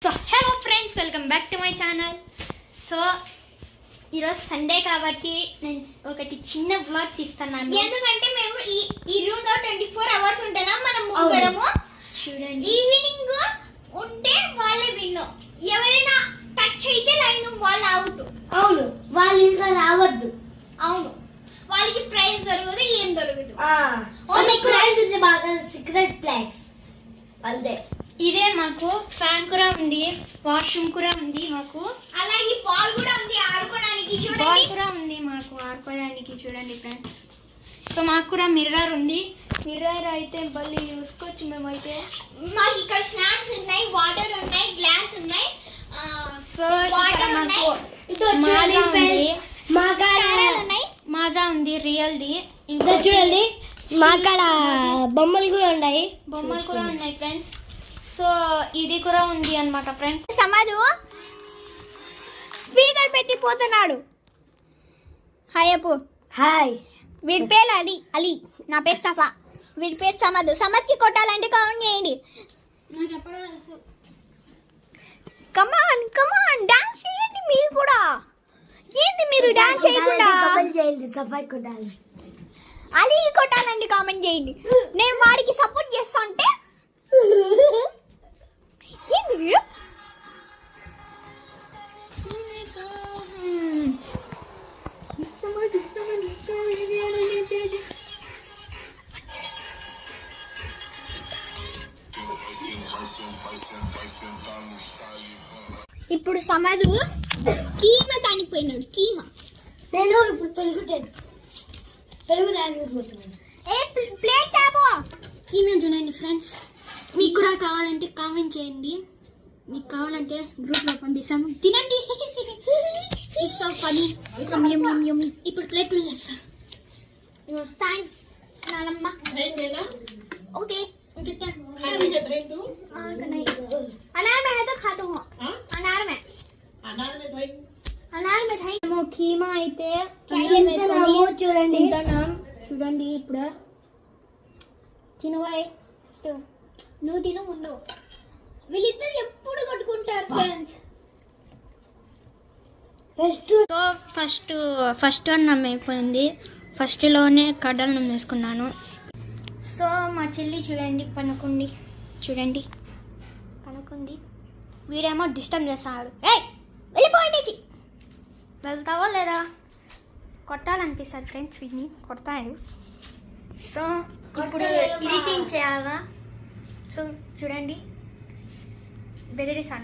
So hello friends, welcome back to my channel. So ఈరోజు Sunday కాబట్టి నేను ఒకటి చిన్న వ్లాగ్ తీస్తున్నాను. ఎందుకంటే మేము ఈ రూమ్ లో 24 hours ఉంటున్నాం. మనం ముగ్గురము చూడండి. ఈవినింగ్ ఉంటే వాళ్ళే విన్ను. ఎవరైనా టచ్ అయితే లైన్ వాళ్ళు అవుట్. అవును, వాళ్ళు ఇంకా రావద్దు. అవును, వాళ్ళకి ప్రైజ్ దొరకదు, ఏం దొరకదు. ప్రైజ్ ఉంది, బాగా సీక్రెట్ ప్లేస్ వాళ్ళదే. ఇదే మాకు ఫ్యాన్ కూడా ఉంది, వాష్రూమ్ కూడా ఉంది మాకు. అలాగే బాల్ కూడా ఉంది ఆడుకోవడానికి. బాల్ చూడండి, కూడా ఉంది మాకు ఆడుకోవడానికి. చూడండి ఫ్రెండ్స్. సో మాకు కూడా మిర్రర్ ఉంది. మిర్రర్ అయితే బల్లి చూసుకోవచ్చు మేమైతే. మాకు ఇక్కడ స్నాక్స్ ఉన్నాయి, వాటర్ ఉన్నాయి, గ్లాస్ ఉన్నాయి. సో వాటర్ మాకు ఉన్నాయి, మాజా ఉంది రియల్ది. ఇంకా చూడండి, మా కాడ బొమ్మలు కూడా ఉన్నాయి. బొమ్మలు కూడా ఉన్నాయి ఫ్రెండ్స్. సో ఇది కూడా ఉంది అన్నమాట ఫ్రెండ్స్. సమాజు స్పీకర్ పెట్టి పోతున్నాడు. హాయ్ అప్పు. హాయ్. వీడి పేరు అలీ, నా పేరు సఫా. వీడి పేరు సమద్కి కొట్టాలంటే కామెంట్ చేయండి. నాకు ఎప్పుడో తెలుసు. కమాన్ డాన్స్ చేయండి మీరు కూడా. ఏంది మీరు డాన్స్ చేయకుండా? చేయాలి, సఫాయి కొట్టాలి. అలీకి కొట్టాలంటే కామెంట్ చేయండి. నేను వాడికి సపోర్ట్ చేస్తా అంటే ఏంది వీడు? ఇప్పుడు సమాధు కీమ తనిపోయినాడు. కీమ నేను ఇప్పుడు తెలుగు రాకపోతున్నాను. ప్లేట్ తాపో. కీమే చూడండి ఫ్రెండ్స్. మీకు కూడా కావాలంటే కామెంట్ చేయండి. మీకు కావాలంటే గ్రూప్లో పంపిస్తాము, తినండి. It's funny. ఇప్పుడు ప్లేట్లు చేస్తా. థ్యాంక్స్ నానమ్మ. ओके अनार में है तो खाता हूँ. अनार में था. కీమా అయితే చూడండి. తింటున్నాం. చూడండి ఇప్పుడు తినవాయి. నువ్వు తిను ముందు. వీళ్ళిద్దరు ఎప్పుడు కొట్టుకుంటారు ఫ్రెండ్స్. సో ఫస్ట్ అన్నం అయిపోయింది. ఫస్ట్లోనే కడ్డన్నం వేసుకున్నాను. సో మా చెల్లి చూడండి పనుకుంది. చూడండి పనుకుంది. వీడేమో డిస్టర్బ్ చేస్తున్నాడు. వెళ్ళిపోయింది. వెళ్తావా లేదా? కొట్టాలనిపిస్తుంది ఫ్రెండ్స్, వీడిని కొడతాడు. సో ఇప్పుడు ఎడిటింగ్ చేయాలా. సో చూడండి బెదిరిస్తాను.